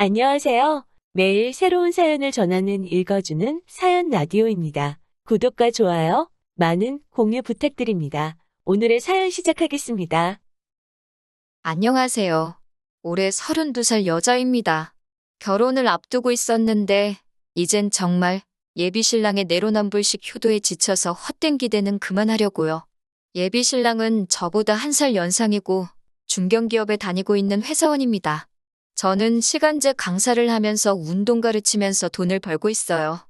안녕하세요. 매일 새로운 사연을 전하는 읽어주는 사연 라디오입니다. 구독과 좋아요, 많은 공유 부탁드립니다. 오늘의 사연 시작하겠습니다. 안녕하세요. 올해 32살 여자입니다. 결혼을 앞두고 있었는데, 이젠 정말 예비 신랑의 내로남불식 효도에 지쳐서 헛된 기대는 그만하려고요. 예비 신랑은 저보다 1살 연상이고 중견기업에 다니고 있는 회사원입니다. 저는 시간제 강사를 하면서 운동 가르치면서 돈을 벌고 있어요.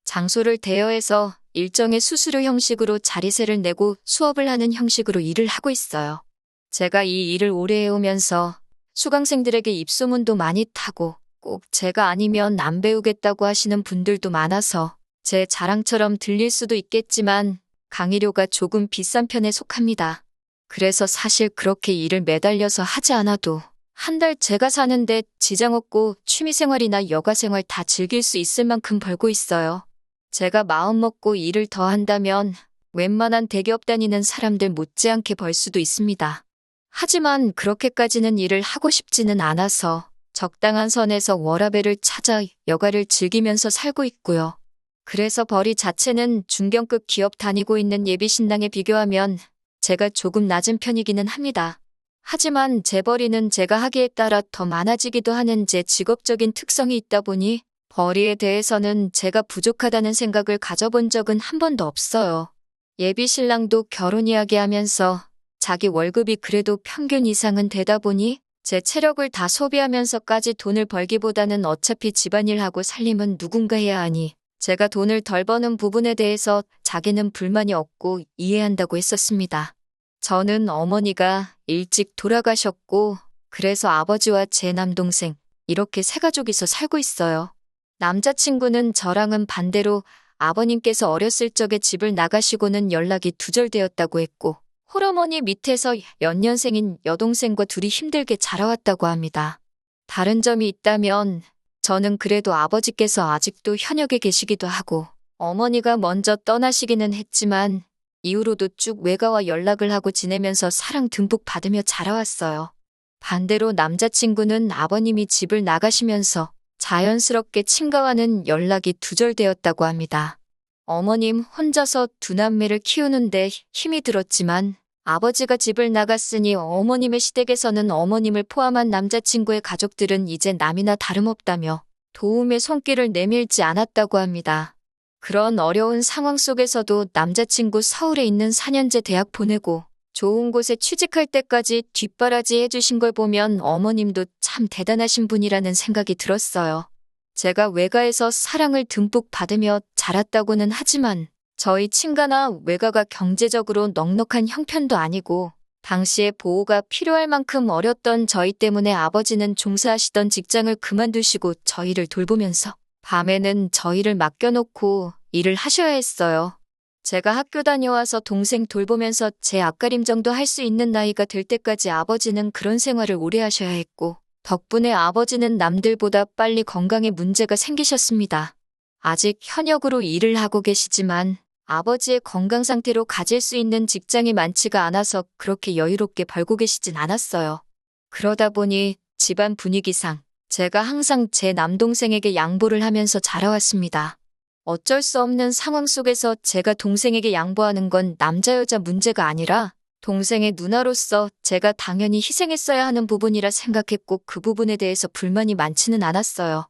장소를 대여해서 일정의 수수료 형식으로 자리세를 내고 수업을 하는 형식으로 일을 하고 있어요. 제가 이 일을 오래 해오면서 수강생들에게 입소문도 많이 타고 꼭 제가 아니면 안 배우겠다고 하시는 분들도 많아서 제 자랑처럼 들릴 수도 있겠지만 강의료가 조금 비싼 편에 속합니다. 그래서 사실 그렇게 일을 매달려서 하지 않아도 한 달 제가 사는데 지장 없고 취미생활이나 여가생활 다 즐길 수 있을 만큼 벌고 있어요. 제가 마음먹고 일을 더 한다면 웬만한 대기업 다니는 사람들 못지않게 벌 수도 있습니다. 하지만 그렇게까지는 일을 하고 싶지는 않아서 적당한 선에서 워라밸을 찾아 여가를 즐기면서 살고 있고요. 그래서 벌이 자체는 중견급 기업 다니고 있는 예비 신랑에 비교하면 제가 조금 낮은 편이기는 합니다. 하지만 제 벌이는 제가 하기에 따라 더 많아지기도 하는 제 직업적인 특성이 있다 보니 벌이에 대해서는 제가 부족하다는 생각을 가져본 적은 한 번도 없어요. 예비 신랑도 결혼 이야기하면서 자기 월급이 그래도 평균 이상은 되다 보니 제 체력을 다 소비하면서까지 돈을 벌기보다는 어차피 집안일하고 살림은 누군가 해야 하니 제가 돈을 덜 버는 부분에 대해서 자기는 불만이 없고 이해한다고 했었습니다. 저는 어머니가 일찍 돌아가셨고 그래서 아버지와 제 남동생 이렇게 세 가족이서 살고 있어요. 남자친구는 저랑은 반대로 아버님께서 어렸을 적에 집을 나가시고는 연락이 두절되었다고 했고 홀어머니 밑에서 연년생인 여동생과 둘이 힘들게 자라왔다고 합니다. 다른 점이 있다면 저는 그래도 아버지께서 아직도 현역에 계시기도 하고 어머니가 먼저 떠나시기는 했지만 이후로도 쭉 외가와 연락을 하고 지내면서 사랑 듬뿍 받으며 자라왔어요. 반대로 남자친구는 아버님이 집을 나가시면서 자연스럽게 친가와는 연락이 두절되었다고 합니다. 어머님 혼자서 두 남매를 키우는데 힘이 들었지만 아버지가 집을 나갔으니 어머님의 시댁에서는 어머님을 포함한 남자친구의 가족들은 이제 남이나 다름없다며 도움의 손길을 내밀지 않았다고 합니다. 그런 어려운 상황 속에서도 남자친구 서울에 있는 4년제 대학 보내고 좋은 곳에 취직할 때까지 뒷바라지 해주신 걸 보면 어머님도 참 대단하신 분이라는 생각이 들었어요. 제가 외가에서 사랑을 듬뿍 받으며 자랐다고는 하지만 저희 친가나 외가가 경제적으로 넉넉한 형편도 아니고 당시에 보호가 필요할 만큼 어렸던 저희 때문에 아버지는 종사하시던 직장을 그만두시고 저희를 돌보면서 밤에는 저희를 맡겨놓고 일을 하셔야 했어요. 제가 학교 다녀와서 동생 돌보면서 제 앞가림 정도 할 수 있는 나이가 될 때까지 아버지는 그런 생활을 오래 하셔야 했고 덕분에 아버지는 남들보다 빨리 건강에 문제가 생기셨습니다. 아직 현역으로 일을 하고 계시지만 아버지의 건강 상태로 가질 수 있는 직장이 많지가 않아서 그렇게 여유롭게 벌고 계시진 않았어요. 그러다 보니 집안 분위기상 제가 항상 제 남동생에게 양보를 하면서 자라왔습니다. 어쩔 수 없는 상황 속에서 제가 동생에게 양보하는 건 남자 여자 문제가 아니라 동생의 누나로서 제가 당연히 희생했어야 하는 부분이라 생각했고 그 부분에 대해서 불만이 많지는 않았어요.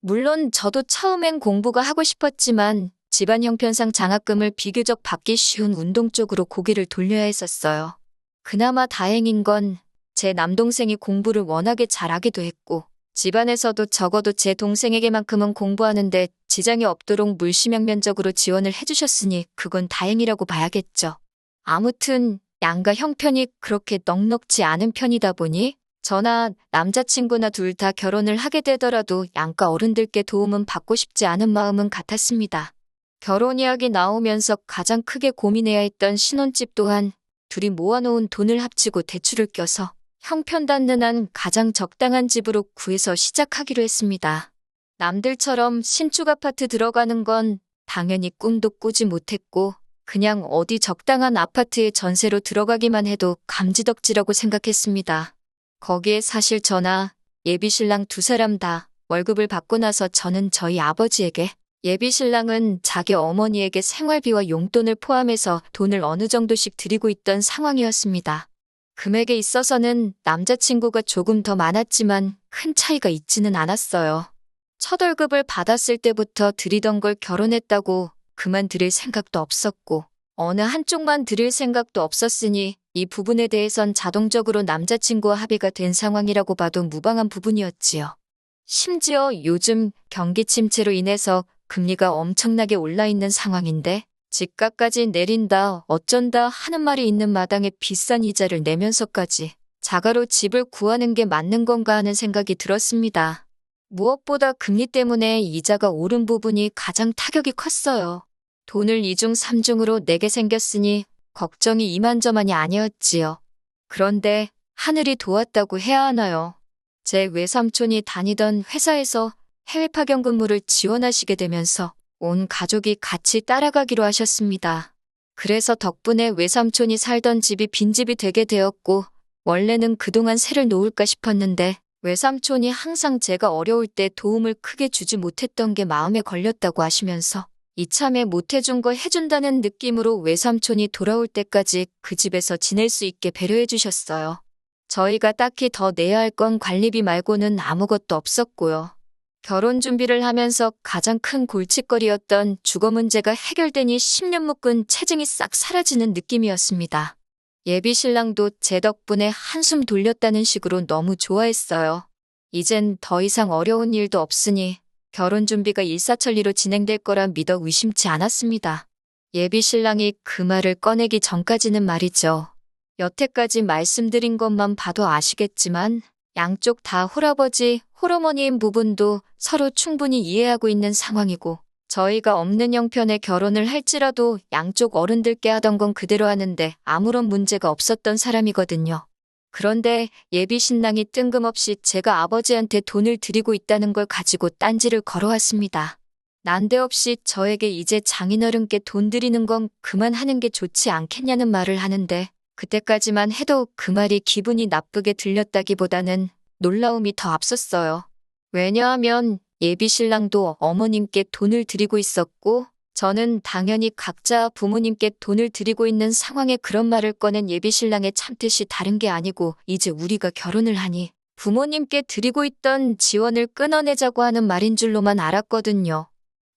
물론 저도 처음엔 공부가 하고 싶었지만 집안 형편상 장학금을 비교적 받기 쉬운 운동 쪽으로 고개를 돌려야 했었어요. 그나마 다행인 건 제 남동생이 공부를 워낙에 잘하기도 했고 집안에서도 적어도 제 동생에게만큼은 공부하는데 지장이 없도록 물심양면적으로 지원을 해주셨으니 그건 다행이라고 봐야겠죠. 아무튼 양가 형편이 그렇게 넉넉지 않은 편이다 보니 저나 남자친구나 둘 다 결혼을 하게 되더라도 양가 어른들께 도움은 받고 싶지 않은 마음은 같았습니다. 결혼 이야기 나오면서 가장 크게 고민해야 했던 신혼집 또한 둘이 모아놓은 돈을 합치고 대출을 껴서 형편단단한 가장 적당한 집으로 구해서 시작하기로 했습니다. 남들처럼 신축 아파트 들어가는 건 당연히 꿈도 꾸지 못했고 그냥 어디 적당한 아파트에 전세로 들어가기만 해도 감지덕지라고 생각했습니다. 거기에 사실 저나 예비 신랑 두 사람 다 월급을 받고 나서 저는 저희 아버지에게, 예비 신랑은 자기 어머니에게 생활비와 용돈을 포함해서 돈을 어느 정도씩 드리고 있던 상황이었습니다. 금액에 있어서는 남자친구가 조금 더 많았지만 큰 차이가 있지는 않았어요. 첫 월급을 받았을 때부터 드리던 걸 결혼했다고 그만 드릴 생각도 없었고 어느 한쪽만 드릴 생각도 없었으니 이 부분에 대해선 자동적으로 남자친구와 합의가 된 상황이라고 봐도 무방한 부분이었지요. 심지어 요즘 경기 침체로 인해서 금리가 엄청나게 올라 있는 상황인데 집값까지 내린다 어쩐다 하는 말이 있는 마당에 비싼 이자를 내면서까지 자가로 집을 구하는 게 맞는 건가 하는 생각이 들었습니다. 무엇보다 금리 때문에 이자가 오른 부분이 가장 타격이 컸어요. 돈을 이중 삼중으로 내게 생겼으니 걱정이 이만저만이 아니었지요. 그런데 하늘이 도왔다고 해야 하나요? 제 외삼촌이 다니던 회사에서 해외 파견 근무를 지원하시게 되면서 온 가족이 같이 따라가기로 하셨습니다. 그래서 덕분에 외삼촌이 살던 집이 빈집이 되게 되었고 원래는 그동안 세를 놓을까 싶었는데 외삼촌이 항상 제가 어려울 때 도움을 크게 주지 못했던 게 마음에 걸렸다고 하시면서 이참에 못해준 거 해준다는 느낌으로 외삼촌이 돌아올 때까지 그 집에서 지낼 수 있게 배려해 주셨어요. 저희가 딱히 더 내야 할 건 관리비 말고는 아무것도 없었고요. 결혼 준비를 하면서 가장 큰 골칫거리였던 주거 문제가 해결되니 10년 묶은 체증이 싹 사라지는 느낌이었습니다. 예비 신랑도 제 덕분에 한숨 돌렸다는 식으로 너무 좋아했어요. 이젠 더 이상 어려운 일도 없으니 결혼 준비가 일사천리로 진행될 거라 믿어 의심치 않았습니다. 예비 신랑이 그 말을 꺼내기 전까지는 말이죠. 여태까지 말씀드린 것만 봐도 아시겠지만 양쪽 다 홀아버지, 홀어머니인 부분도 서로 충분히 이해하고 있는 상황이고 저희가 없는 형편의 결혼을 할지라도 양쪽 어른들께 하던 건 그대로 하는데 아무런 문제가 없었던 사람이거든요. 그런데 예비 신랑이 뜬금없이 제가 아버지한테 돈을 드리고 있다는 걸 가지고 딴지를 걸어왔습니다. 난데없이 저에게 이제 장인어른께 돈 드리는 건 그만하는 게 좋지 않겠냐는 말을 하는데 그때까지만 해도 그 말이 기분이 나쁘게 들렸다기보다는 놀라움이 더 앞섰어요. 왜냐하면 예비 신랑도 어머님께 돈을 드리고 있었고 저는 당연히 각자 부모님께 돈을 드리고 있는 상황에 그런 말을 꺼낸 예비 신랑의 참뜻이 다른 게 아니고 이제 우리가 결혼을 하니 부모님께 드리고 있던 지원을 끊어내자고 하는 말인 줄로만 알았거든요.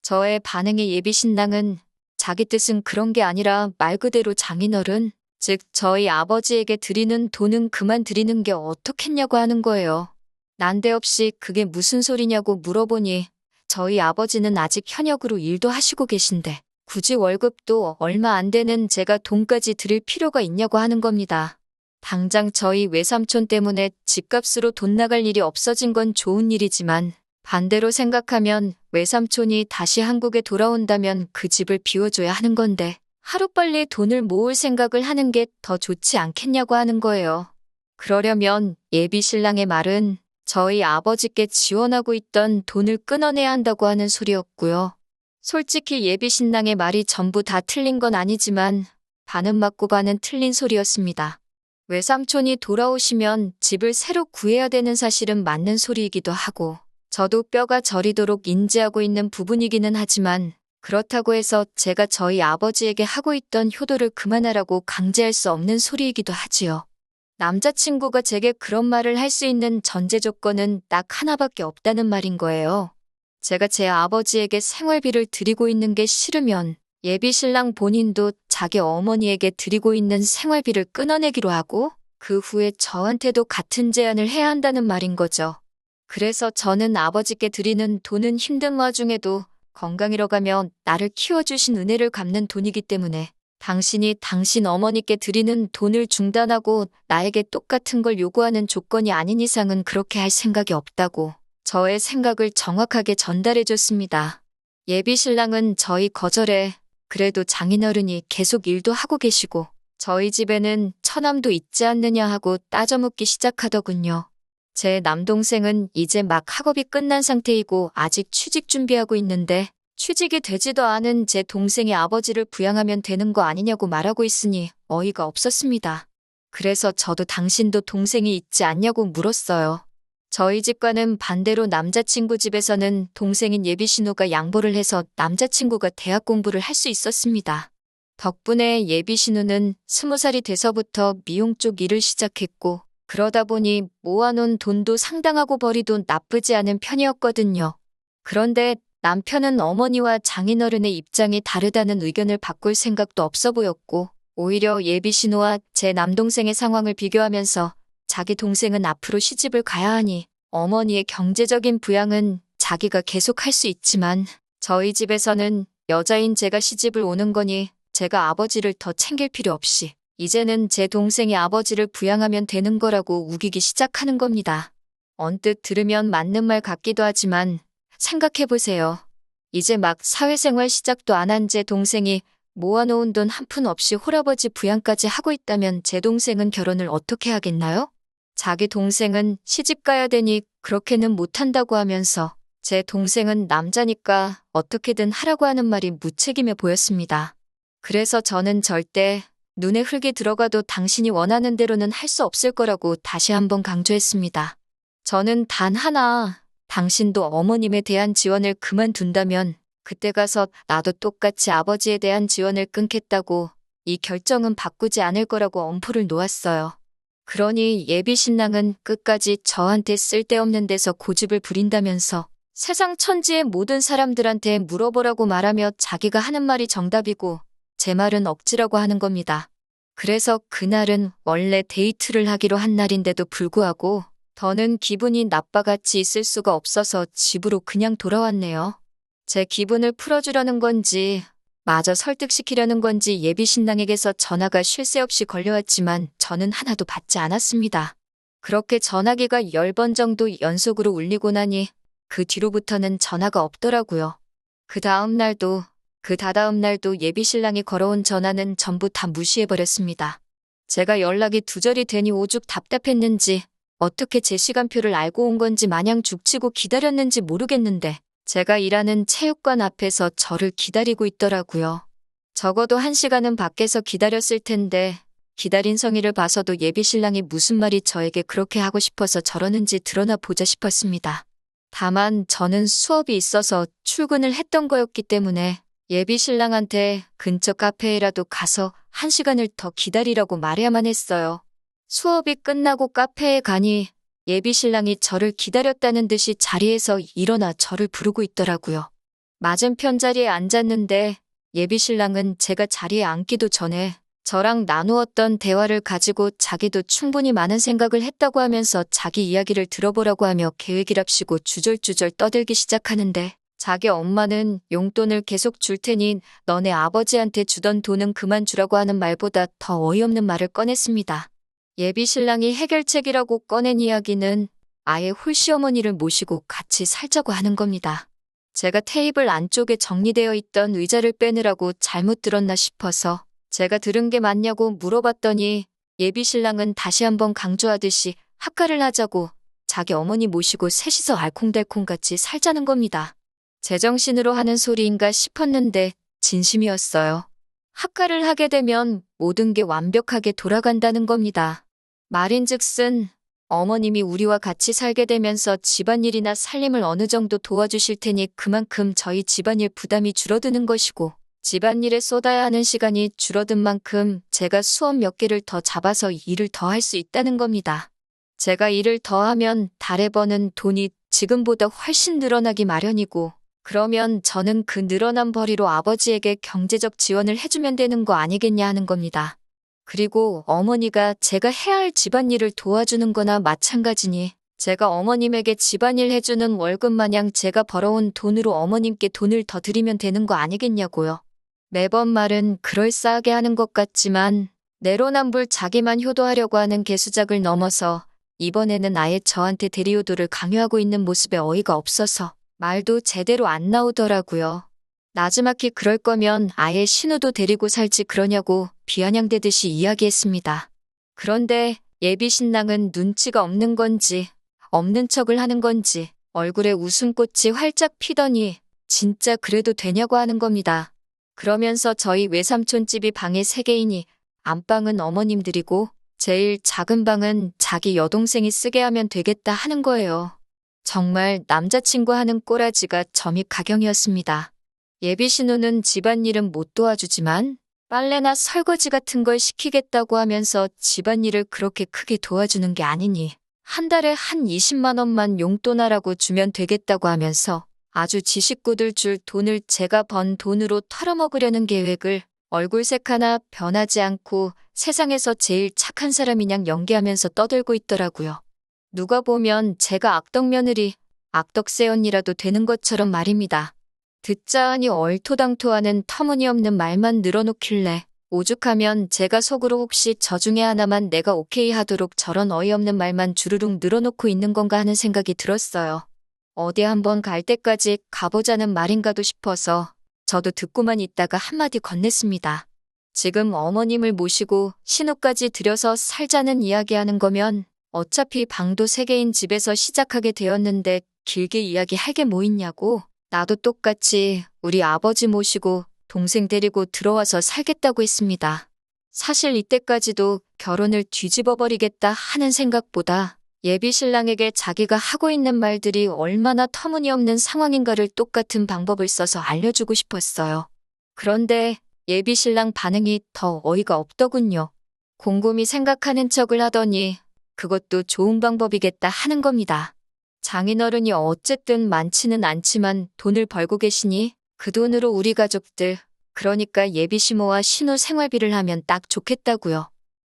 저의 반응에 예비 신랑은 자기 뜻은 그런 게 아니라 말 그대로 장인어른, 즉 저희 아버지에게 드리는 돈은 그만 드리는 게 어떻겠냐고 하는 거예요. 난데없이 그게 무슨 소리냐고 물어보니 저희 아버지는 아직 현역으로 일도 하시고 계신데 굳이 월급도 얼마 안 되는 제가 돈까지 드릴 필요가 있냐고 하는 겁니다. 당장 저희 외삼촌 때문에 집값으로 돈 나갈 일이 없어진 건 좋은 일이지만 반대로 생각하면 외삼촌이 다시 한국에 돌아온다면 그 집을 비워줘야 하는 건데 하루빨리 돈을 모을 생각을 하는 게 더 좋지 않겠냐고 하는 거예요. 그러려면 예비 신랑의 말은 저희 아버지께 지원하고 있던 돈을 끊어내야 한다고 하는 소리였고요. 솔직히 예비 신랑의 말이 전부 다 틀린 건 아니지만 반은 맞고 반은 틀린 소리였습니다. 외삼촌이 돌아오시면 집을 새로 구해야 되는 사실은 맞는 소리이기도 하고 저도 뼈가 저리도록 인지하고 있는 부분이기는 하지만 그렇다고 해서 제가 저희 아버지에게 하고 있던 효도를 그만하라고 강제할 수 없는 소리이기도 하지요. 남자친구가 제게 그런 말을 할 수 있는 전제 조건은 딱 하나밖에 없다는 말인 거예요. 제가 제 아버지에게 생활비를 드리고 있는 게 싫으면 예비 신랑 본인도 자기 어머니에게 드리고 있는 생활비를 끊어내기로 하고 그 후에 저한테도 같은 제안을 해야 한다는 말인 거죠. 그래서 저는 아버지께 드리는 돈은 힘든 와중에도 건강 잃어가며 나를 키워주신 은혜를 갚는 돈이기 때문에 당신이 당신 어머니께 드리는 돈을 중단하고 나에게 똑같은 걸 요구하는 조건이 아닌 이상은 그렇게 할 생각이 없다고 저의 생각을 정확하게 전달해줬습니다. 예비 신랑은 저희 거절에 그래도 장인어른이 계속 일도 하고 계시고 저희 집에는 처남도 있지 않느냐 하고 따져묻기 시작하더군요. 제 남동생은 이제 막 학업이 끝난 상태이고 아직 취직 준비하고 있는데 취직이 되지도 않은 제 동생이 아버지를 부양하면 되는 거 아니냐고 말하고 있으니 어이가 없었습니다. 그래서 저도 당신도 동생이 있지 않냐고 물었어요. 저희 집과는 반대로 남자친구 집에서는 동생인 예비 신우가 양보를 해서 남자친구가 대학 공부를 할 수 있었습니다. 덕분에 예비 신우는 20살이 돼서부터 미용 쪽 일을 시작했고, 그러다 보니 모아놓은 돈도 상당하고 벌이도 나쁘지 않은 편이었거든요. 그런데 남편은 어머니와 장인어른의 입장이 다르다는 의견을 바꿀 생각도 없어 보였고, 오히려 예비 신우와 제 남동생의 상황을 비교하면서 자기 동생은 앞으로 시집을 가야 하니 어머니의 경제적인 부양은 자기가 계속 할 수 있지만 저희 집에서는 여자인 제가 시집을 오는 거니 제가 아버지를 더 챙길 필요 없이 이제는 제 동생이 아버지를 부양하면 되는 거라고 우기기 시작하는 겁니다. 언뜻 들으면 맞는 말 같기도 하지만 생각해보세요. 이제 막 사회생활 시작도 안 한 제 동생이 모아놓은 돈 한 푼 없이 홀아버지 부양까지 하고 있다면 제 동생은 결혼을 어떻게 하겠나요? 자기 동생은 시집 가야 되니 그렇게는 못한다고 하면서 제 동생은 남자니까 어떻게든 하라고 하는 말이 무책임해 보였습니다. 그래서 저는 절대 눈에 흙이 들어가도 당신이 원하는 대로는 할 수 없을 거라고 다시 한번 강조했습니다. 저는 단 하나, 당신도 어머님에 대한 지원을 그만둔다면 그때 가서 나도 똑같이 아버지에 대한 지원을 끊겠다고 이 결정은 바꾸지 않을 거라고 엄포를 놓았어요. 그러니 예비 신랑은 끝까지 저한테 쓸데없는 데서 고집을 부린다면서 세상 천지의 모든 사람들한테 물어보라고 말하며 자기가 하는 말이 정답이고 제 말은 억지라고 하는 겁니다. 그래서 그날은 원래 데이트를 하기로 한 날인데도 불구하고 더는 기분이 나빠같이 있을 수가 없어서 집으로 그냥 돌아왔네요. 제 기분을 풀어주려는 건지 마저 설득시키려는 건지 예비 신랑에게서 전화가 쉴 새 없이 걸려왔지만 저는 하나도 받지 않았습니다. 그렇게 전화기가 10번 정도 연속으로 울리고 나니 그 뒤로부터는 전화가 없더라고요. 그 다음 날도 그 다다음 날도 예비 신랑이 걸어온 전화는 전부 다 무시해버렸습니다. 제가 연락이 두절이 되니 오죽 답답했는지 어떻게 제 시간표를 알고 온 건지 마냥 죽치고 기다렸는지 모르겠는데 제가 일하는 체육관 앞에서 저를 기다리고 있더라고요. 적어도 1시간은 밖에서 기다렸을 텐데 기다린 성의를 봐서도 예비 신랑이 무슨 말이 저에게 그렇게 하고 싶어서 저러는지 드러나 보자 싶었습니다. 다만 저는 수업이 있어서 출근을 했던 거였기 때문에 예비 신랑한테 근처 카페에라도 가서 1시간을 더 기다리라고 말해야만 했어요. 수업이 끝나고 카페에 가니 예비 신랑이 저를 기다렸다는 듯이 자리에서 일어나 저를 부르고 있더라고요. 맞은편 자리에 앉았는데 예비 신랑은 제가 자리에 앉기도 전에 저랑 나누었던 대화를 가지고 자기도 충분히 많은 생각을 했다고 하면서 자기 이야기를 들어보라고 하며 계획이랍시고 주절주절 떠들기 시작하는데 자기 엄마는 용돈을 계속 줄 테니 너네 아버지한테 주던 돈은 그만 주라고 하는 말보다 더 어이없는 말을 꺼냈습니다. 예비 신랑이 해결책이라고 꺼낸 이야기는 아예 홀시어머니를 모시고 같이 살자고 하는 겁니다. 제가 테이블 안쪽에 정리되어 있던 의자를 빼느라고 잘못 들었나 싶어서 제가 들은 게 맞냐고 물어봤더니 예비 신랑은 다시 한번 강조하듯이 합가를 하자고 자기 어머니 모시고 셋이서 알콩달콩같이 살자는 겁니다. 제정신으로 하는 소리인가 싶었는데 진심이었어요. 합가를 하게 되면 모든 게 완벽하게 돌아간다는 겁니다. 말인즉슨 어머님이 우리와 같이 살게 되면서 집안일이나 살림을 어느 정도 도와주실 테니 그만큼 저희 집안일 부담이 줄어드는 것이고 집안일에 쏟아야 하는 시간이 줄어든 만큼 제가 수업 몇 개를 더 잡아서 일을 더 할 수 있다는 겁니다. 제가 일을 더 하면 달에 버는 돈이 지금보다 훨씬 늘어나기 마련이고 그러면 저는 그 늘어난 벌이로 아버지에게 경제적 지원을 해주면 되는 거 아니겠냐 하는 겁니다. 그리고 어머니가 제가 해야 할 집안일을 도와주는 거나 마찬가지니 제가 어머님에게 집안일 해주는 월급 마냥 제가 벌어온 돈으로 어머님께 돈을 더 드리면 되는 거 아니겠냐고요. 매번 말은 그럴싸하게 하는 것 같지만 내로남불 자기만 효도하려고 하는 개수작을 넘어서 이번에는 아예 저한테 대리효도를 강요하고 있는 모습에 어이가 없어서 말도 제대로 안 나오더라고요. 나지막히 그럴 거면 아예 신우도 데리고 살지 그러냐고 비아냥대듯이 이야기했습니다. 그런데 예비 신랑은 눈치가 없는 건지 없는 척을 하는 건지 얼굴에 웃음꽃이 활짝 피더니 진짜 그래도 되냐고 하는 겁니다. 그러면서 저희 외삼촌 집이 방이 3개이니 안방은 어머님들이고 제일 작은 방은 자기 여동생이 쓰게 하면 되겠다 하는 거예요. 정말 남자친구 하는 꼬라지가 점입가경이었습니다. 예비 신우는 집안일은 못 도와주지만 빨래나 설거지 같은 걸 시키겠다고 하면서 집안일을 그렇게 크게 도와주는 게 아니니 한 달에 한 20만 원만 용돈하라고 주면 되겠다고 하면서 아주 지 식구들 줄 돈을 제가 번 돈으로 털어먹으려는 계획을 얼굴색 하나 변하지 않고 세상에서 제일 착한 사람이냥 연기하면서 떠들고 있더라고요. 누가 보면 제가 악덕 며느리, 악덕새 언니라도 되는 것처럼 말입니다. 듣자 하니 얼토당토하는 터무니없는 말만 늘어놓길래 오죽하면 제가 속으로 혹시 저 중에 하나만 내가 오케이 하도록 저런 어이없는 말만 주르륵 늘어놓고 있는 건가 하는 생각이 들었어요. 어디 한번 갈 때까지 가보자는 말인가도 싶어서 저도 듣고만 있다가 한마디 건넸습니다. 지금 어머님을 모시고 신우까지 들여서 살자는 이야기하는 거면 어차피 방도 3개인 집에서 시작하게 되었는데 길게 이야기할 게 뭐 있냐고. 나도 똑같이 우리 아버지 모시고 동생 데리고 들어와서 살겠다고 했습니다. 사실 이때까지도 결혼을 뒤집어 버리겠다 하는 생각보다 예비 신랑에게 자기가 하고 있는 말들이 얼마나 터무니없는 상황인가를 똑같은 방법을 써서 알려주고 싶었어요. 그런데 예비 신랑 반응이 더 어이가 없더군요. 곰곰이 생각하는 척을 하더니 그것도 좋은 방법이겠다 하는 겁니다. 장인어른이 어쨌든 많지는 않지만 돈을 벌고 계시니 그 돈으로 우리 가족들, 그러니까 예비 시모와 신우 생활비를 하면 딱 좋겠다고요.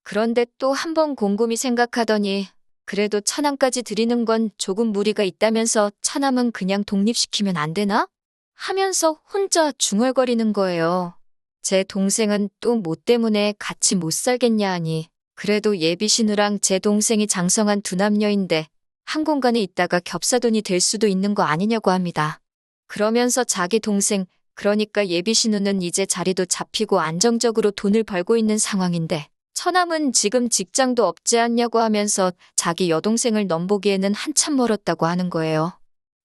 그런데 또 한 번 곰곰이 생각하더니 그래도 천안까지 드리는 건 조금 무리가 있다면서 처남은 그냥 독립시키면 안 되나? 하면서 혼자 중얼거리는 거예요. 제 동생은 또 뭐 때문에 같이 못 살겠냐 하니 그래도 예비 신우랑 제 동생이 장성한 두 남녀인데 한 공간에 있다가 겹사돈이 될 수도 있는 거 아니냐고 합니다. 그러면서 자기 동생, 그러니까 예비 신우는 이제 자리도 잡히고 안정적으로 돈을 벌고 있는 상황인데 처남은 지금 직장도 없지 않냐고 하면서 자기 여동생을 넘보기에는 한참 멀었다고 하는 거예요.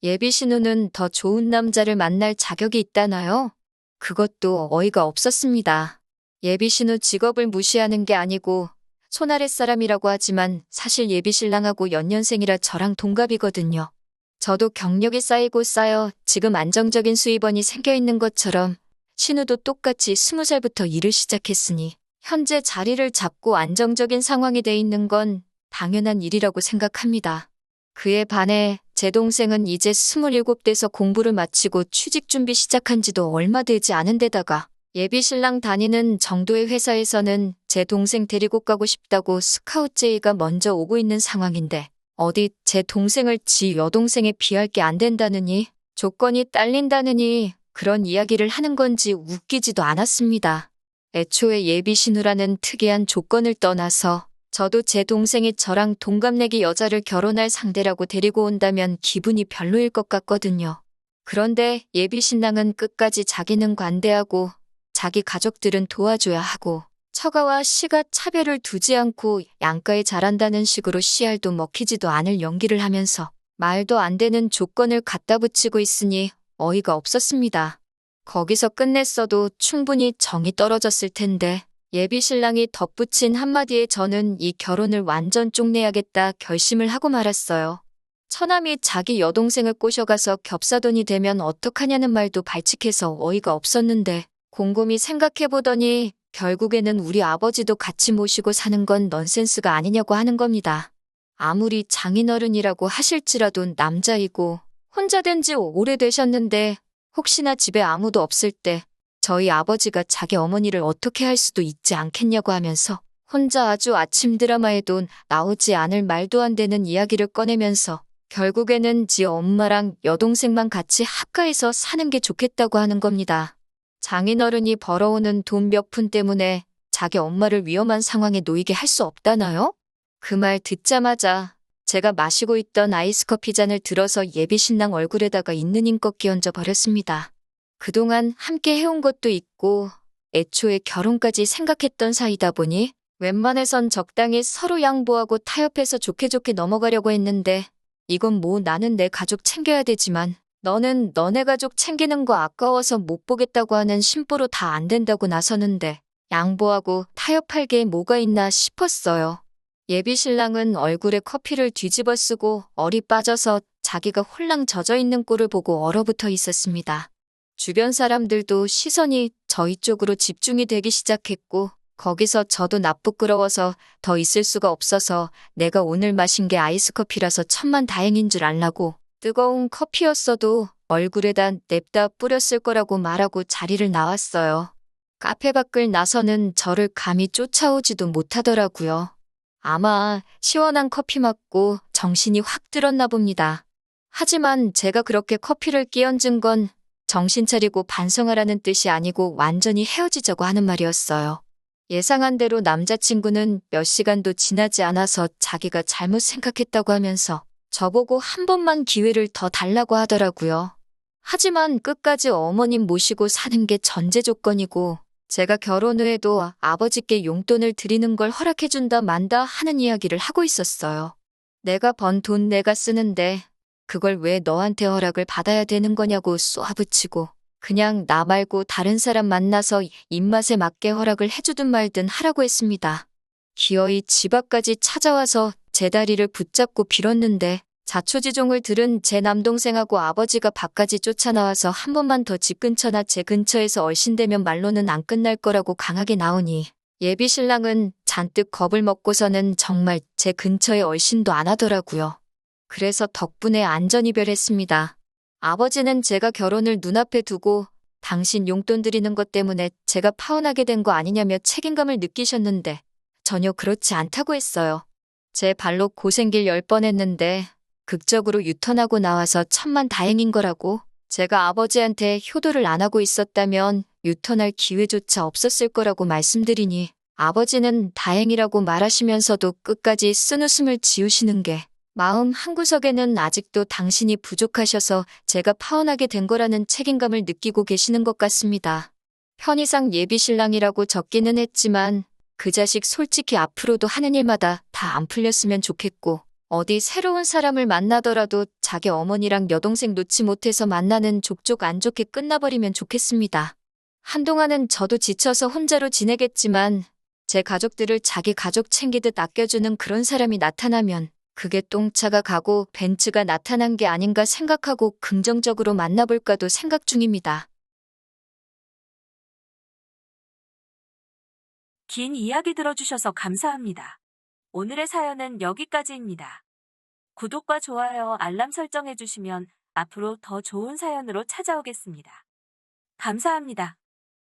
예비 신우는 더 좋은 남자를 만날 자격이 있다나요? 그것도 어이가 없었습니다. 예비 신우 직업을 무시하는 게 아니고 손아랫 사람이라고 하지만 사실 예비 신랑하고 연년생이라 저랑 동갑이거든요. 저도 경력이 쌓이고 쌓여 지금 안정적인 수입원이 생겨 있는 것처럼 신우도 똑같이 20살부터 일을 시작했으니 현재 자리를 잡고 안정적인 상황이 돼 있는 건 당연한 일이라고 생각합니다. 그에 반해 제 동생은 이제 27돼서 공부를 마치고 취직 준비 시작한 지도 얼마 되지 않은 데다가 예비 신랑 다니는 정도의 회사에서는 제 동생 데리고 가고 싶다고 스카우트 제의가 먼저 오고 있는 상황인데 어디 제 동생을 지 여동생에 비할 게 안 된다느니 조건이 딸린다느니 그런 이야기를 하는 건지 웃기지도 않았습니다. 애초에 예비 신우라는 특이한 조건을 떠나서 저도 제 동생이 저랑 동갑내기 여자를 결혼할 상대라고 데리고 온다면 기분이 별로일 것 같거든요. 그런데 예비 신랑은 끝까지 자기는 관대하고 자기 가족들은 도와줘야 하고 처가와 시가 차별을 두지 않고 양가에 잘한다는 식으로 씨알도 먹히지도 않을 연기를 하면서 말도 안 되는 조건을 갖다 붙이고 있으니 어이가 없었습니다. 거기서 끝냈어도 충분히 정이 떨어졌을 텐데 예비 신랑이 덧붙인 한마디에 저는 이 결혼을 완전 쪽내야겠다 결심을 하고 말았어요. 처남이 자기 여동생을 꼬셔가서 겹사돈이 되면 어떡하냐는 말도 발칙해서 어이가 없었는데 곰곰이 생각해보더니 결국에는 우리 아버지도 같이 모시고 사는 건 넌센스가 아니냐고 하는 겁니다. 아무리 장인어른이라고 하실지라도 남자이고 혼자 된 지 오래되셨는데 혹시나 집에 아무도 없을 때 저희 아버지가 자기 어머니를 어떻게 할 수도 있지 않겠냐고 하면서 혼자 아주 아침 드라마에도 나오지 않을 말도 안 되는 이야기를 꺼내면서 결국에는 지 엄마랑 여동생만 같이 합가해서 사는 게 좋겠다고 하는 겁니다. 장인어른이 벌어오는 돈 몇 푼 때문에 자기 엄마를 위험한 상황에 놓이게 할 수 없다나요? 그 말 듣자마자 제가 마시고 있던 아이스커피 잔을 들어서 예비 신랑 얼굴에다가 있는 힘껏 끼얹어 버렸습니다. 그동안 함께 해온 것도 있고 애초에 결혼까지 생각했던 사이다 보니 웬만해선 적당히 서로 양보하고 타협해서 좋게 좋게 넘어가려고 했는데 이건 뭐 나는 내 가족 챙겨야 되지만 너는 너네 가족 챙기는 거 아까워서 못 보겠다고 하는 심보로 다 안 된다고 나서는데 양보하고 타협할 게 뭐가 있나 싶었어요. 예비 신랑은 얼굴에 커피를 뒤집어 쓰고 얼이 빠져서 자기가 홀랑 젖어 있는 꼴을 보고 얼어붙어 있었습니다. 주변 사람들도 시선이 저희 쪽으로 집중이 되기 시작했고, 거기서 저도 나쁘끄러워서 더 있을 수가 없어서 내가 오늘 마신 게 아이스커피라서 천만 다행인 줄 알라고 뜨거운 커피였어도 얼굴에다 냅다 뿌렸을 거라고 말하고 자리를 나왔어요. 카페 밖을 나서는 저를 감히 쫓아오지도 못하더라고요. 아마 시원한 커피 맞고 정신이 확 들었나 봅니다. 하지만 제가 그렇게 커피를 끼얹은 건 정신 차리고 반성하라는 뜻이 아니고 완전히 헤어지자고 하는 말이었어요. 예상한 대로 남자친구는 몇 시간도 지나지 않아서 자기가 잘못 생각했다고 하면서 저보고 한 번만 기회를 더 달라고 하더라고요. 하지만 끝까지 어머님 모시고 사는 게 전제 조건이고 제가 결혼 후에도 아버지께 용돈을 드리는 걸 허락해준다 만다 하는 이야기를 하고 있었어요. 내가 번 돈 내가 쓰는데 그걸 왜 너한테 허락을 받아야 되는 거냐고 쏘아붙이고 그냥 나 말고 다른 사람 만나서 입맛에 맞게 허락을 해주든 말든 하라고 했습니다. 기어이 집 앞까지 찾아와서 제 다리를 붙잡고 빌었는데 자초지종을 들은 제 남동생하고 아버지가 밖까지 쫓아나와서 한 번만 더 집 근처나 제 근처에서 얼씬대면 말로는 안 끝날 거라고 강하게 나오니 예비 신랑은 잔뜩 겁을 먹고서는 정말 제 근처에 얼씬도 안 하더라고요. 그래서 덕분에 안전이별했습니다. 아버지는 제가 결혼을 눈앞에 두고 당신 용돈 드리는 것 때문에 제가 파혼하게 된 거 아니냐며 책임감을 느끼셨는데 전혀 그렇지 않다고 했어요. 제 발로 고생길 10번 했는데 극적으로 유턴하고 나와서 천만 다행인 거라고 제가 아버지한테 효도를 안 하고 있었다면 유턴할 기회조차 없었을 거라고 말씀드리니 아버지는 다행이라고 말하시면서도 끝까지 쓴웃음을 지으시는 게 마음 한구석에는 아직도 당신이 부족하셔서 제가 파혼하게 된 거라는 책임감을 느끼고 계시는 것 같습니다. 편의상 예비 신랑이라고 적기는 했지만 그 자식 솔직히 앞으로도 하는 일마다 다 안 풀렸으면 좋겠고 어디 새로운 사람을 만나더라도 자기 어머니랑 여동생 놓지 못해서 만나는 족족 안 좋게 끝나버리면 좋겠습니다. 한동안은 저도 지쳐서 혼자로 지내겠지만 제 가족들을 자기 가족 챙기듯 아껴주는 그런 사람이 나타나면 그게 똥차가 가고 벤츠가 나타난 게 아닌가 생각하고 긍정적으로 만나볼까도 생각 중입니다. 긴 이야기 들어주셔서 감사합니다. 오늘의 사연은 여기까지입니다. 구독과 좋아요, 알람 설정해주시면 앞으로 더 좋은 사연으로 찾아오겠습니다. 감사합니다.